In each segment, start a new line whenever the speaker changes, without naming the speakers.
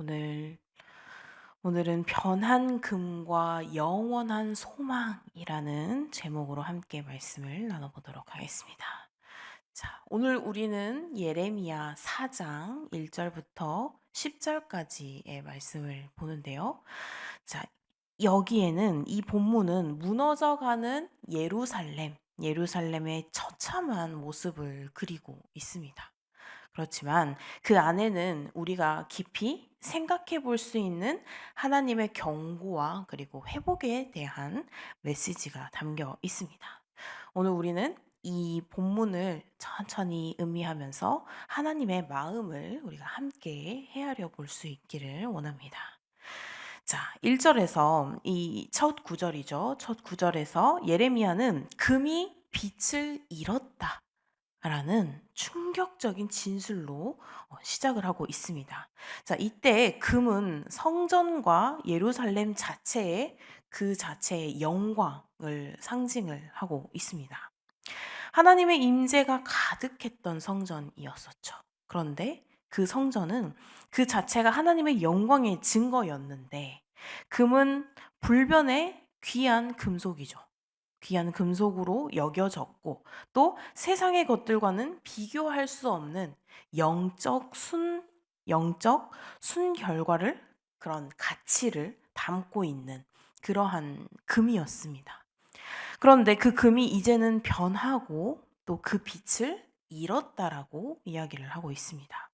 오늘 오늘은 변한 금과 영원한 소망이라는 제목으로 함께 말씀을 나눠보도록 하겠습니다. 자, 오늘 우리는 예레미야 4장 1절부터 10절까지의 말씀을 보는데요. 자, 여기에는 이 본문은 무너져가는 예루살렘의 처참한 모습을 그리고 있습니다. 그렇지만 그 안에는 우리가 깊이 생각해 볼 수 있는 하나님의 경고와 그리고 회복에 대한 메시지가 담겨 있습니다. 오늘 우리는 이 본문을 천천히 음미하면서 하나님의 마음을 우리가 함께 헤아려 볼 수 있기를 원합니다. 자, 1절에서 이 첫 구절이죠. 첫 구절에서 예레미야는 금이 빛을 잃었다 라는 충격적인 진술로 시작을 하고 있습니다. 자, 이때 금은 성전과 예루살렘 자체의 그 자체의 영광을 상징을 하고 있습니다. 하나님의 임재가 가득했던 성전이었었죠. 그런데 그 성전은 그 자체가 하나님의 영광의 증거였는데 금은 불변의 귀한 금속이죠. 귀한 금속으로 여겨졌고 또 세상의 것들과는 비교할 수 없는 영적 순결과를 그런 가치를 담고 있는 그러한 금이었습니다. 그런데 그 금이 이제는 변하고 또 그 빛을 잃었다라고 이야기를 하고 있습니다.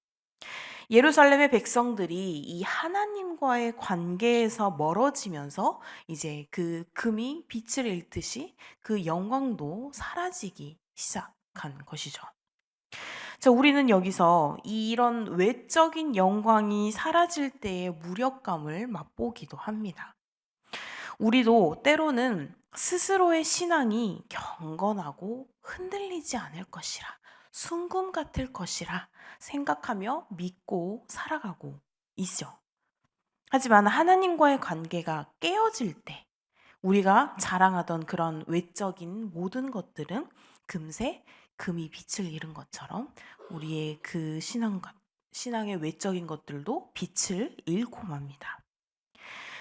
예루살렘의 백성들이 이 하나님과의 관계에서 멀어지면서 이제 그 금이 빛을 잃듯이 그 영광도 사라지기 시작한 것이죠. 자, 우리는 여기서 이런 외적인 영광이 사라질 때의 무력감을 맛보기도 합니다. 우리도 때로는 스스로의 신앙이 경건하고 흔들리지 않을 것이라, 순금 같을 것이라 생각하며 믿고 살아가고 있죠. 하지만 하나님과의 관계가 깨어질 때 우리가 자랑하던 그런 외적인 모든 것들은 금세 금이 빛을 잃은 것처럼 우리의 그 신앙의 외적인 것들도 빛을 잃고 맙니다.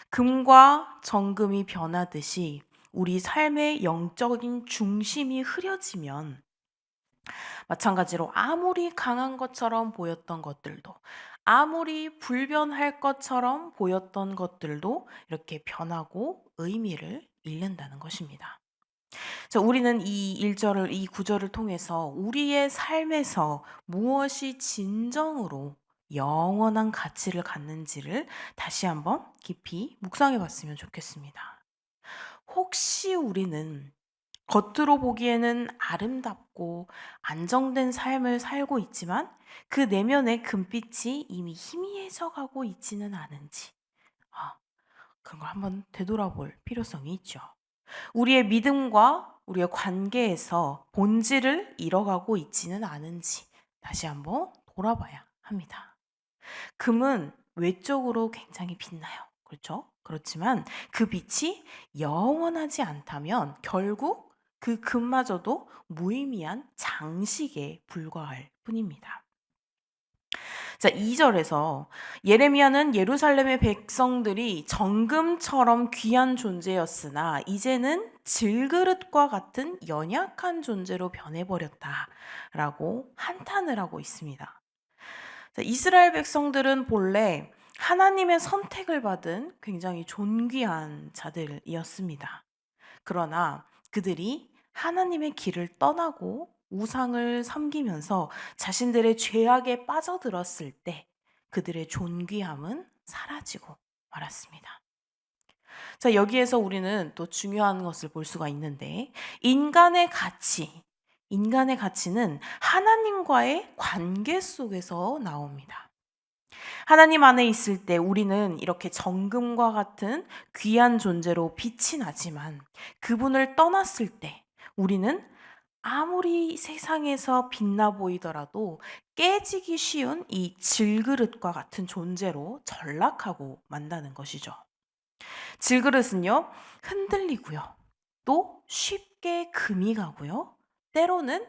금과 정금이 변하듯이 우리 삶의 영적인 중심이 흐려지면 마찬가지로 아무리 강한 것처럼 보였던 것들도 아무리 불변할 것처럼 보였던 것들도 이렇게 변하고 의미를 잃는다는 것입니다. 자, 우리는 이 구절을 통해서 우리의 삶에서 무엇이 진정으로 영원한 가치를 갖는지를 다시 한번 깊이 묵상해 봤으면 좋겠습니다. 혹시 우리는 겉으로 보기에는 아름답고 안정된 삶을 살고 있지만 그 내면의 금빛이 이미 희미해져 가고 있지는 않은지, 그런 걸 한번 되돌아볼 필요성이 있죠. 우리의 믿음과 우리의 관계에서 본질을 잃어가고 있지는 않은지 다시 한번 돌아봐야 합니다. 금은 외적으로 굉장히 빛나요. 그렇죠? 그렇지만 그 빛이 영원하지 않다면 결국 그 금마저도 무의미한 장식에 불과할 뿐입니다. 자, 2절에서 예레미야는 예루살렘의 백성들이 정금처럼 귀한 존재였으나 이제는 질그릇과 같은 연약한 존재로 변해버렸다라고 한탄을 하고 있습니다. 자, 이스라엘 백성들은 본래 하나님의 선택을 받은 굉장히 존귀한 자들이었습니다. 그러나 그들이 하나님의 길을 떠나고 우상을 섬기면서 자신들의 죄악에 빠져들었을 때 그들의 존귀함은 사라지고 말았습니다. 자, 여기에서 우리는 또 중요한 것을 볼 수가 있는데 인간의 가치는 하나님과의 관계 속에서 나옵니다. 하나님 안에 있을 때 우리는 이렇게 정금과 같은 귀한 존재로 빛이 나지만 그분을 떠났을 때 우리는 아무리 세상에서 빛나 보이더라도 깨지기 쉬운 이 질그릇과 같은 존재로 전락하고 만다는 것이죠. 질그릇은요, 흔들리고요. 또 쉽게 금이 가고요. 때로는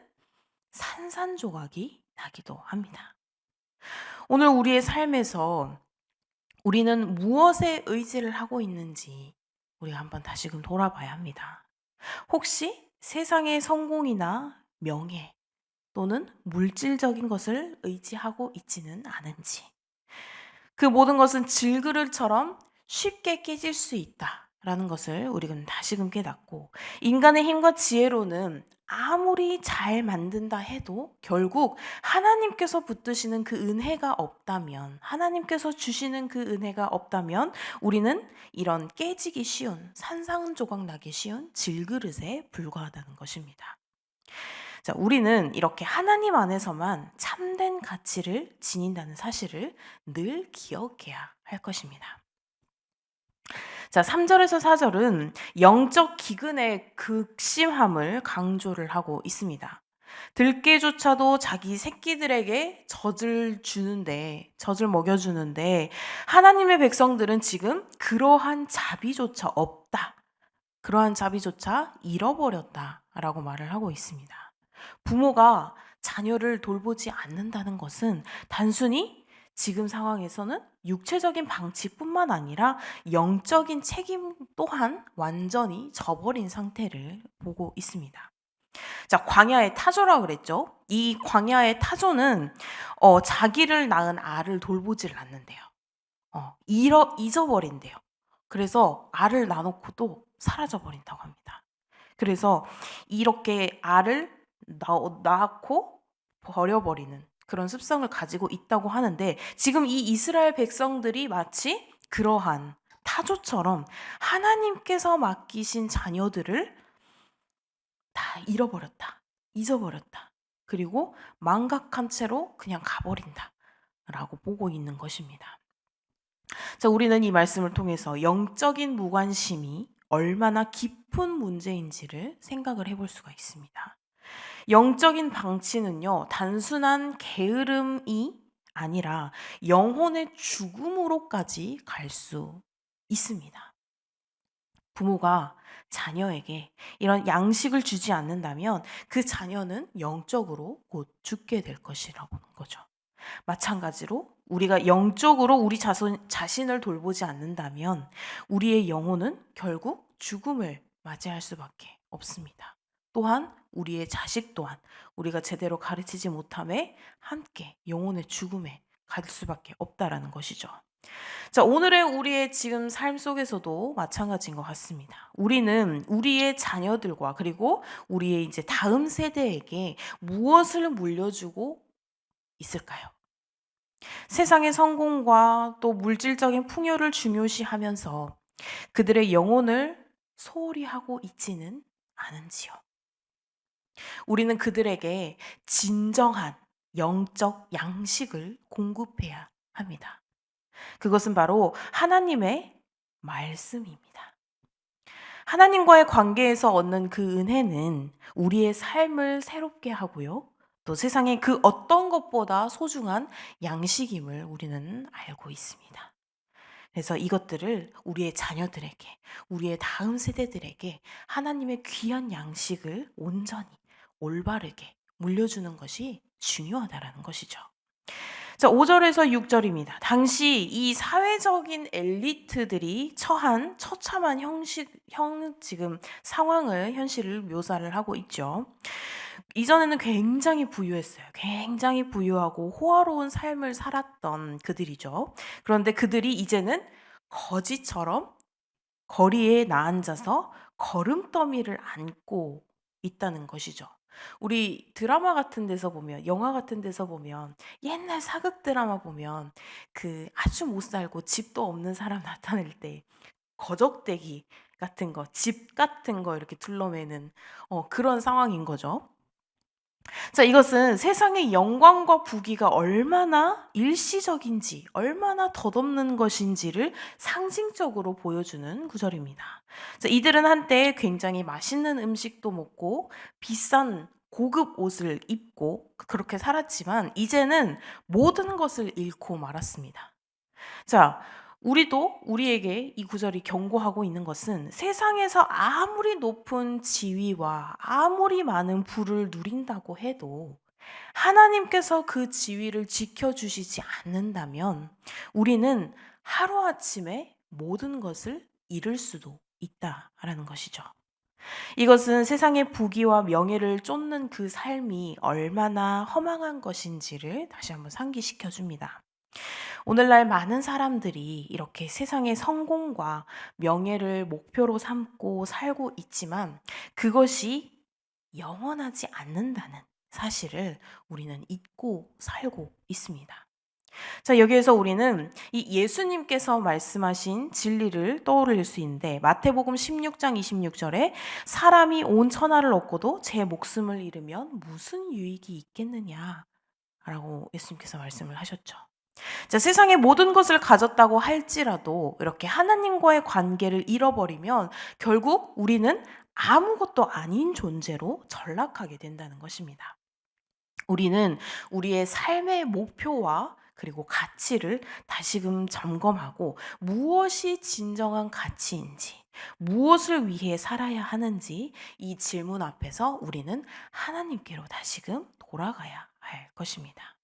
산산조각이 나기도 합니다. 오늘 우리의 삶에서 우리는 무엇에 의지를 하고 있는지 우리가 한번 다시금 돌아봐야 합니다. 혹시 세상의 성공이나 명예 또는 물질적인 것을 의지하고 있지는 않은지, 그 모든 것은 질그릇처럼 쉽게 깨질 수 있다라는 것을 우리는 다시금 깨닫고, 인간의 힘과 지혜로는 아무리 잘 만든다 해도 결국 하나님께서 붙드시는 그 은혜가 없다면, 하나님께서 주시는 그 은혜가 없다면 우리는 이런 깨지기 쉬운, 산산조각 나기 쉬운 질그릇에 불과하다는 것입니다. 자, 우리는 이렇게 하나님 안에서만 참된 가치를 지닌다는 사실을 늘 기억해야 할 것입니다. 자, 3절에서 4절은 영적 기근의 극심함을 강조를 하고 있습니다. 들깨조차도 자기 새끼들에게 젖을 먹여주는데 하나님의 백성들은 지금 그러한 자비조차 없다. 그러한 자비조차 잃어버렸다라고 말을 하고 있습니다. 부모가 자녀를 돌보지 않는다는 것은 단순히 지금 상황에서는 육체적인 방치뿐만 아니라 영적인 책임 또한 완전히 저버린 상태를 보고 있습니다. 자, 광야의 타조라고 그랬죠. 이 광야의 타조는 자기를 낳은 알을 돌보지를 않는데요. 잊어버린대요. 그래서 알을 낳아놓고도 사라져버린다고 합니다. 그래서 이렇게 알을 낳고 버려버리는 그런 습성을 가지고 있다고 하는데, 지금 이 이스라엘 백성들이 마치 그러한 타조처럼 하나님께서 맡기신 자녀들을 다 잃어버렸다, 잊어버렸다, 그리고 망각한 채로 그냥 가버린다 라고 보고 있는 것입니다. 자, 우리는 이 말씀을 통해서 영적인 무관심이 얼마나 깊은 문제인지를 생각을 해볼 수가 있습니다. 영적인 방치는요, 단순한 게으름이 아니라 영혼의 죽음으로까지 갈 수 있습니다. 부모가 자녀에게 이런 양식을 주지 않는다면 그 자녀는 영적으로 곧 죽게 될 것이라고 하는 거죠. 마찬가지로 우리가 영적으로 우리 자신을 돌보지 않는다면 우리의 영혼은 결국 죽음을 맞이할 수밖에 없습니다. 또한 우리의 자식 또한 우리가 제대로 가르치지 못함에 함께 영혼의 죽음에 갈 수밖에 없다라는 것이죠. 자, 오늘의 우리의 지금 삶 속에서도 마찬가지인 것 같습니다. 우리는 우리의 자녀들과 그리고 우리의 이제 다음 세대에게 무엇을 물려주고 있을까요? 세상의 성공과 또 물질적인 풍요를 중요시하면서 그들의 영혼을 소홀히 하고 있지는 않은지요. 우리는 그들에게 진정한 영적 양식을 공급해야 합니다. 그것은 바로 하나님의 말씀입니다. 하나님과의 관계에서 얻는 그 은혜는 우리의 삶을 새롭게 하고요, 또 세상의 그 어떤 것보다 소중한 양식임을 우리는 알고 있습니다. 그래서 이것들을 우리의 자녀들에게, 우리의 다음 세대들에게 하나님의 귀한 양식을 온전히 올바르게 물려주는 것이 중요하다라는 것이죠. 자, 5절에서 6절입니다. 당시 이 사회적인 엘리트들이 처한 처참한 지금 상황을, 현실을 묘사를 하고 있죠. 이전에는 굉장히 부유했어요. 굉장히 부유하고 호화로운 삶을 살았던 그들이죠. 그런데 그들이 이제는 거지처럼 거리에 나앉아서 거름더미를 안고 있다는 것이죠. 우리 드라마 같은 데서 보면, 영화 같은 데서 보면, 옛날 사극 드라마 보면 그 아주 못 살고 집도 없는 사람 나타낼 때 거적대기 같은 거, 집 같은 거 이렇게 둘러매는 그런 상황인 거죠. 자, 이것은 세상의 영광과 부귀가 얼마나 일시적인지, 얼마나 덧없는 것인지를 상징적으로 보여주는 구절입니다. 자, 이들은 한때 굉장히 맛있는 음식도 먹고 비싼 고급 옷을 입고 그렇게 살았지만 이제는 모든 것을 잃고 말았습니다. 자, 우리도 우리에게 이 구절이 경고하고 있는 것은 세상에서 아무리 높은 지위와 아무리 많은 부를 누린다고 해도 하나님께서 그 지위를 지켜주시지 않는다면 우리는 하루아침에 모든 것을 잃을 수도 있다라는 것이죠. 이것은 세상의 부귀와 명예를 쫓는 그 삶이 얼마나 허망한 것인지를 다시 한번 상기시켜 줍니다. 오늘날 많은 사람들이 이렇게 세상의 성공과 명예를 목표로 삼고 살고 있지만 그것이 영원하지 않는다는 사실을 우리는 잊고 살고 있습니다. 자, 여기에서 우리는 이 예수님께서 말씀하신 진리를 떠올릴 수 있는데 마태복음 16장 26절에 사람이 온 천하를 얻고도 제 목숨을 잃으면 무슨 유익이 있겠느냐라고 예수님께서 말씀을 하셨죠. 자, 세상의 모든 것을 가졌다고 할지라도 이렇게 하나님과의 관계를 잃어버리면 결국 우리는 아무것도 아닌 존재로 전락하게 된다는 것입니다. 우리는 우리의 삶의 목표와 그리고 가치를 다시금 점검하고 무엇이 진정한 가치인지, 무엇을 위해 살아야 하는지 이 질문 앞에서 우리는 하나님께로 다시금 돌아가야 할 것입니다.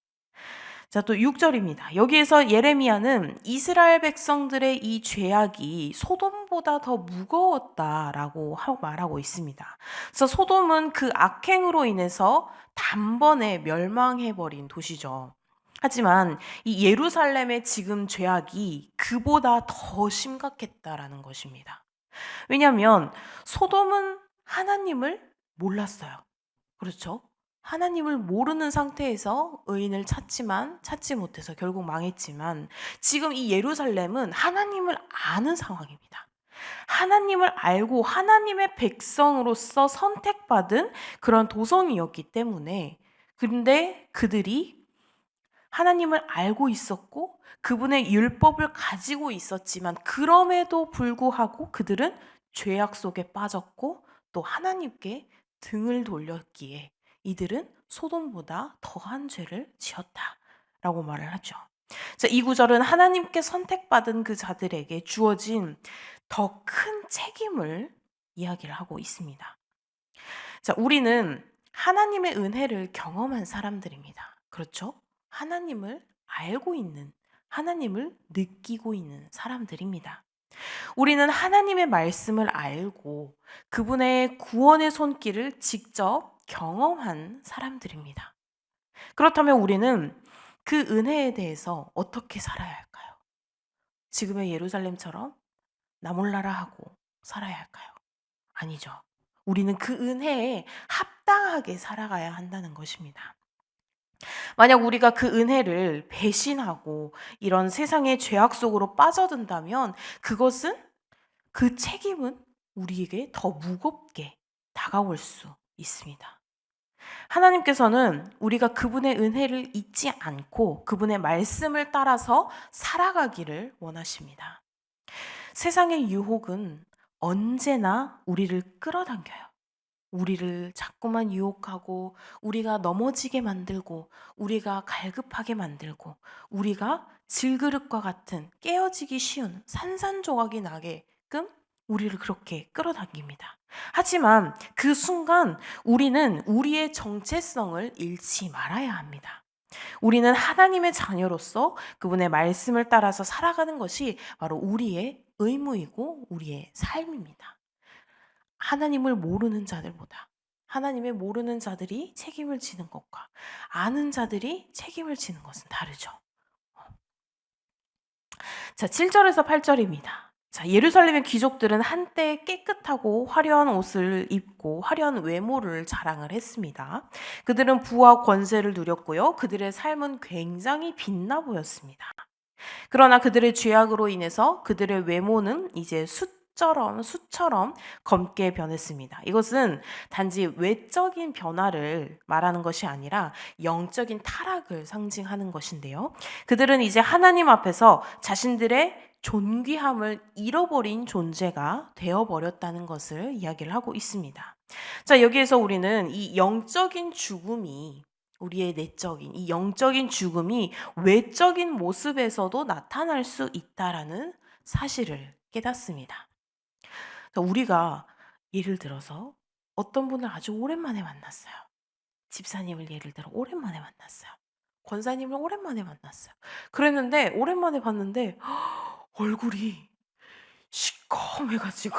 자, 또 6절입니다. 여기에서 예레미야는 이스라엘 백성들의 이 죄악이 소돔보다 더 무거웠다라고 말하고 있습니다. 그래서 소돔은 그 악행으로 인해서 단번에 멸망해버린 도시죠. 하지만 이 예루살렘의 지금 죄악이 그보다 더 심각했다라는 것입니다. 왜냐하면 소돔은 하나님을 몰랐어요. 그렇죠? 하나님을 모르는 상태에서 의인을 찾지만 찾지 못해서 결국 망했지만 지금 이 예루살렘은 하나님을 아는 상황입니다. 하나님을 알고 하나님의 백성으로서 선택받은 그런 도성이었기 때문에 근데 그들이 하나님을 알고 있었고 그분의 율법을 가지고 있었지만 그럼에도 불구하고 그들은 죄악 속에 빠졌고 또 하나님께 등을 돌렸기에 이들은 소돔보다 더한 죄를 지었다라고 말을 하죠. 자, 이 구절은 하나님께 선택받은 그 자들에게 주어진 더 큰 책임을 이야기를 하고 있습니다. 자, 우리는 하나님의 은혜를 경험한 사람들입니다. 그렇죠? 하나님을 알고 있는, 하나님을 느끼고 있는 사람들입니다. 우리는 하나님의 말씀을 알고 그분의 구원의 손길을 직접 경험한 사람들입니다. 그렇다면 우리는 그 은혜에 대해서 어떻게 살아야 할까요? 지금의 예루살렘처럼 나 몰라라 하고 살아야 할까요? 아니죠. 우리는 그 은혜에 합당하게 살아가야 한다는 것입니다. 만약 우리가 그 은혜를 배신하고 이런 세상의 죄악 속으로 빠져든다면 그것은 그 책임은 우리에게 더 무겁게 다가올 수 있습니다. 하나님께서는 우리가 그분의 은혜를 잊지 않고 그분의 말씀을 따라서 살아가기를 원하십니다. 세상의 유혹은 언제나 우리를 끌어당겨요. 우리를 자꾸만 유혹하고 우리가 넘어지게 만들고 우리가 갈급하게 만들고 우리가 질그릇과 같은 깨어지기 쉬운 산산조각이 나게끔 우리를 그렇게 끌어당깁니다. 하지만 그 순간 우리는 우리의 정체성을 잃지 말아야 합니다. 우리는 하나님의 자녀로서 그분의 말씀을 따라서 살아가는 것이 바로 우리의 의무이고 우리의 삶입니다. 하나님을 모르는 자들보다 하나님의 모르는 자들이 책임을 지는 것과 아는 자들이 책임을 지는 것은 다르죠. 자, 7절에서 8절입니다. 자, 예루살렘의 귀족들은 한때 깨끗하고 화려한 옷을 입고 화려한 외모를 자랑을 했습니다. 그들은 부와 권세를 누렸고요. 그들의 삶은 굉장히 빛나 보였습니다. 그러나 그들의 죄악으로 인해서 그들의 외모는 이제 수처럼 검게 변했습니다. 이것은 단지 외적인 변화를 말하는 것이 아니라 영적인 타락을 상징하는 것인데요. 그들은 이제 하나님 앞에서 자신들의 존귀함을 잃어버린 존재가 되어버렸다는 것을 이야기를 하고 있습니다. 자, 여기에서 우리는 이 영적인 죽음이 우리의 내적인 이 영적인 죽음이 외적인 모습에서도 나타날 수 있다라는 사실을 깨닫습니다. 우리가 예를 들어서 어떤 분을 아주 오랜만에 만났어요. 집사님을 예를 들어 오랜만에 만났어요. 권사님을 오랜만에 만났어요. 그랬는데 오랜만에 봤는데 얼굴이 시커매 가지고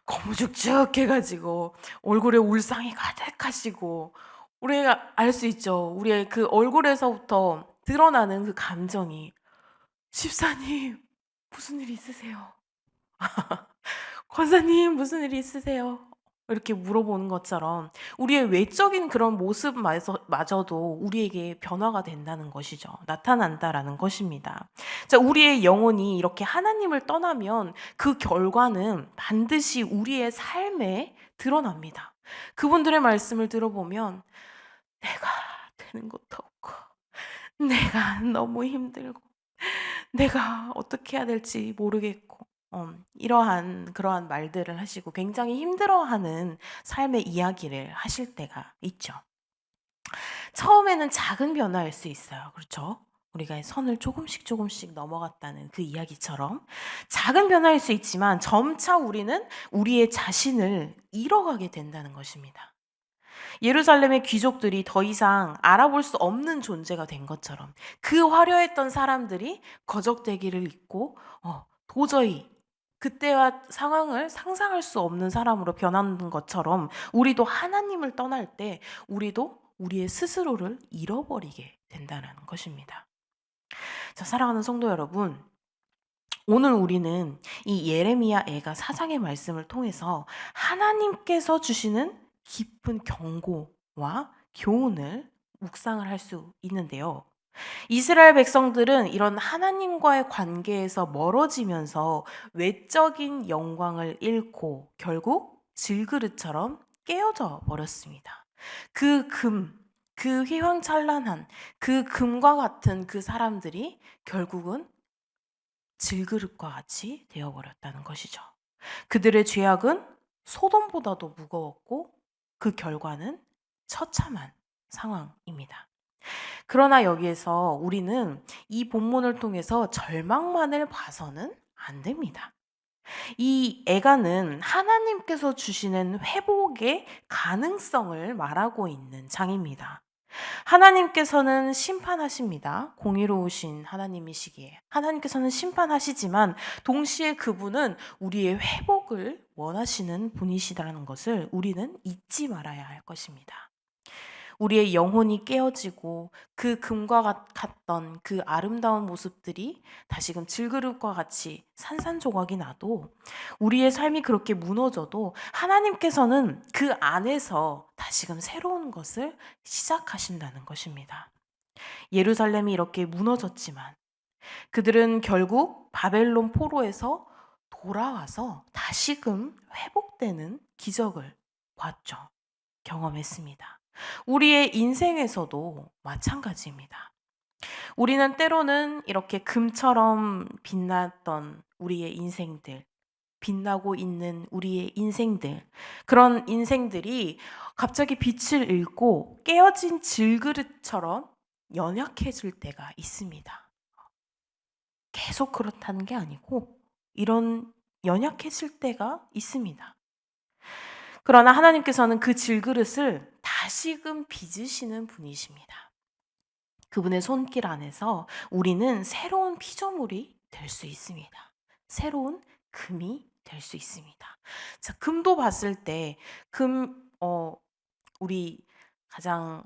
거무죽죽해 가지고 얼굴에 울상이 가득하시고 우리가 알 수 있죠. 우리의 그 얼굴에서부터 드러나는 그 감정이 "집사님 무슨 일 있으세요?" "권사님 무슨 일 있으세요?" 이렇게 물어보는 것처럼 우리의 외적인 그런 모습 마저도 우리에게 변화가 된다는 것이죠. 나타난다라는 것입니다. 자, 우리의 영혼이 이렇게 하나님을 떠나면 그 결과는 반드시 우리의 삶에 드러납니다. 그분들의 말씀을 들어보면 내가 되는 것도 없고 내가 너무 힘들고 내가 어떻게 해야 될지 모르겠고 이러한 그러한 말들을 하시고 굉장히 힘들어하는 삶의 이야기를 하실 때가 있죠. 처음에는 작은 변화일 수 있어요. 그렇죠? 우리가 선을 조금씩 넘어갔다는 그 이야기처럼 작은 변화일 수 있지만 점차 우리는 우리의 자신을 잃어가게 된다는 것입니다. 예루살렘의 귀족들이 더 이상 알아볼 수 없는 존재가 된 것처럼 그 화려했던 사람들이 거적대기를 입고 도저히 그때와 상황을 상상할 수 없는 사람으로 변하는 것처럼 우리도 하나님을 떠날 때 우리도 우리의 스스로를 잃어버리게 된다는 것입니다. 자, 사랑하는 성도 여러분, 오늘 우리는 이 예레미야 애가 사장의 말씀을 통해서 하나님께서 주시는 깊은 경고와 교훈을 묵상을 할 수 있는데요. 이스라엘 백성들은 이런 하나님과의 관계에서 멀어지면서 외적인 영광을 잃고 결국 질그릇처럼 깨어져 버렸습니다. 그 휘황찬란한 그 금과 같은 그 사람들이 결국은 질그릇과 같이 되어버렸다는 것이죠. 그들의 죄악은 소돔보다도 무거웠고 그 결과는 처참한 상황입니다. 그러나 여기에서 우리는 이 본문을 통해서 절망만을 봐서는 안 됩니다. 이 애가는 하나님께서 주시는 회복의 가능성을 말하고 있는 장입니다. 하나님께서는 심판하십니다. 공의로우신 하나님이시기에 하나님께서는 심판하시지만 동시에 그분은 우리의 회복을 원하시는 분이시라는 것을 우리는 잊지 말아야 할 것입니다. 우리의 영혼이 깨어지고 그 금과 같던 그 아름다운 모습들이 다시금 질그릇과 같이 산산조각이 나도 우리의 삶이 그렇게 무너져도 하나님께서는 그 안에서 다시금 새로운 것을 시작하신다는 것입니다. 예루살렘이 이렇게 무너졌지만 그들은 결국 바벨론 포로에서 돌아와서 다시금 회복되는 기적을 봤죠. 경험했습니다. 우리의 인생에서도 마찬가지입니다. 우리는 때로는 이렇게 금처럼 빛났던 우리의 인생들, 빛나고 있는 우리의 인생들, 그런 인생들이 갑자기 빛을 잃고 깨어진 질그릇처럼 연약해질 때가 있습니다. 계속 그렇다는 게 아니고 이런 연약해질 때가 있습니다. 그러나 하나님께서는 그 질그릇을 다시금 빚으시는 분이십니다. 그분의 손길 안에서 우리는 새로운 피조물이 될 수 있습니다. 새로운 금이 될 수 있습니다. 자, 금도 봤을 때 우리 가장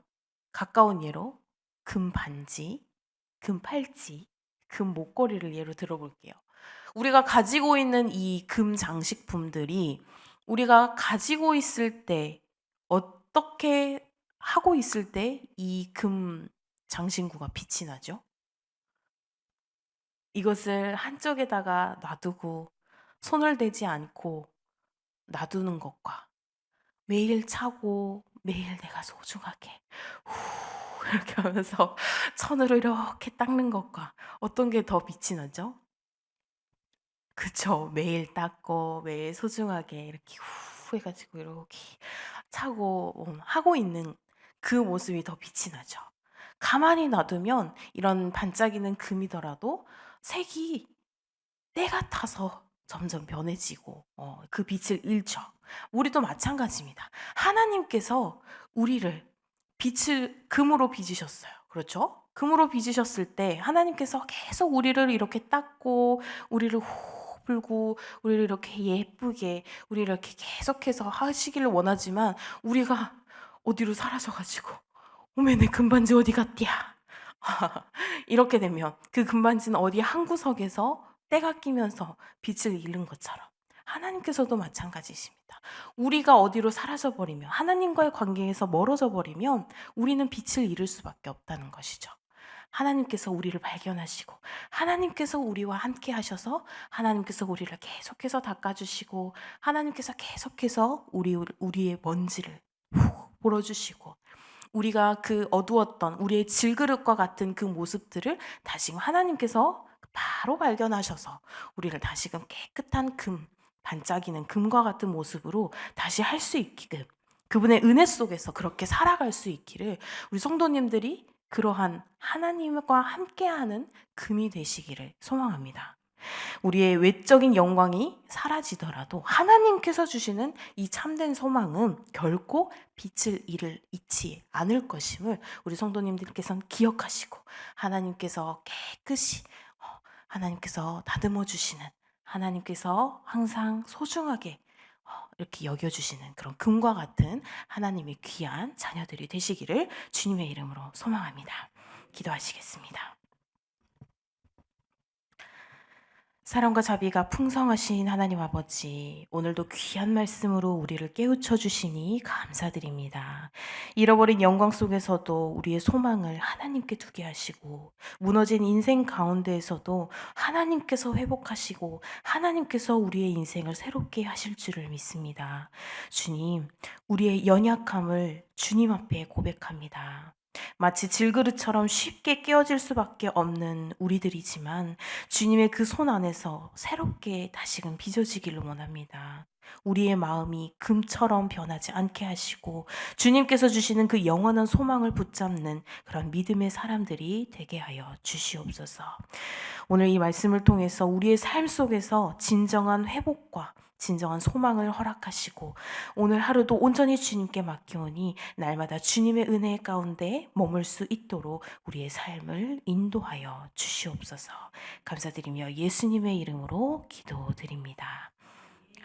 가까운 예로 금 반지, 금 팔찌, 금 목걸이를 예로 들어볼게요. 우리가 가지고 있는 이 금 장식품들이 우리가 가지고 있을 때 어떻게 하고 있을 때 이 금 장신구가 빛이 나죠? 이것을 한쪽에다가 놔두고 손을 대지 않고 놔두는 것과 매일 차고 매일 내가 소중하게 후 이렇게 하면서 손으로 이렇게 닦는 것과 어떤 게 더 빛이 나죠? 그쵸. 매일 닦고 매일 소중하게 이렇게 후 해 가지고 이렇게 차고 하고 있는 그 모습이 더 빛이 나죠. 가만히 놔두면 이런 반짝이는 금이더라도 색이 때가 타서 점점 변해지고 그 빛을 잃죠. 우리도 마찬가지입니다. 하나님께서 우리를 빛을 금으로 빚으셨어요. 그렇죠? 금으로 빚으셨을 때 하나님께서 계속 우리를 이렇게 닦고 우리를 후 불고 우리를 이렇게 예쁘게 우리를 이렇게 계속해서 하시기를 원하지만 우리가 어디로 사라져 가지고 "어메 내 금반지 어디 갔디야." 이렇게 되면 그 금반지는 어디 한 구석에서 때가 끼면서 빛을 잃는 것처럼 하나님께서도 마찬가지십니다. 우리가 어디로 사라져 버리면 하나님과의 관계에서 멀어져 버리면 우리는 빛을 잃을 수밖에 없다는 것이죠. 하나님께서 우리를 발견하시고 하나님께서 우리와 함께 하셔서 하나님께서 우리를 계속해서 닦아 주시고 하나님께서 계속해서 우리의 먼지를 후 불어 주시고 우리가 그 어두웠던 우리의 질그릇과 같은 그 모습들을 다시금 하나님께서 바로 발견하셔서 우리를 다시금 깨끗한 금, 반짝이는 금과 같은 모습으로 다시 할 수 있기를 그분의 은혜 속에서 그렇게 살아갈 수 있기를 우리 성도님들이 그러한 하나님과 함께하는 금이 되시기를 소망합니다. 우리의 외적인 영광이 사라지더라도 하나님께서 주시는 이 참된 소망은 결코 빛을 잃지 않을 것임을 우리 성도님들께서는 기억하시고 하나님께서 깨끗이 하나님께서 다듬어 주시는 하나님께서 항상 소중하게 이렇게 여겨주시는 그런 금과 같은 하나님의 귀한 자녀들이 되시기를 주님의 이름으로 소망합니다. 기도하시겠습니다. 사랑과 자비가 풍성하신 하나님 아버지, 오늘도 귀한 말씀으로 우리를 깨우쳐 주시니 감사드립니다. 잃어버린 영광 속에서도 우리의 소망을 하나님께 두게 하시고, 무너진 인생 가운데에서도 하나님께서 회복하시고, 하나님께서 우리의 인생을 새롭게 하실 줄을 믿습니다. 주님, 우리의 연약함을 주님 앞에 고백합니다. 마치 질그릇처럼 쉽게 깨어질 수밖에 없는 우리들이지만 주님의 그 손 안에서 새롭게 다시금 빚어지기를 원합니다. 우리의 마음이 금처럼 변하지 않게 하시고 주님께서 주시는 그 영원한 소망을 붙잡는 그런 믿음의 사람들이 되게 하여 주시옵소서. 오늘 이 말씀을 통해서 우리의 삶 속에서 진정한 회복과 진정한 소망을 허락하시고 오늘 하루도 온전히 주님께 맡기오니 날마다 주님의 은혜 가운데 머물 수 있도록 우리의 삶을 인도하여 주시옵소서. 감사드리며 예수님의 이름으로 기도드립니다.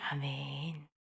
아멘.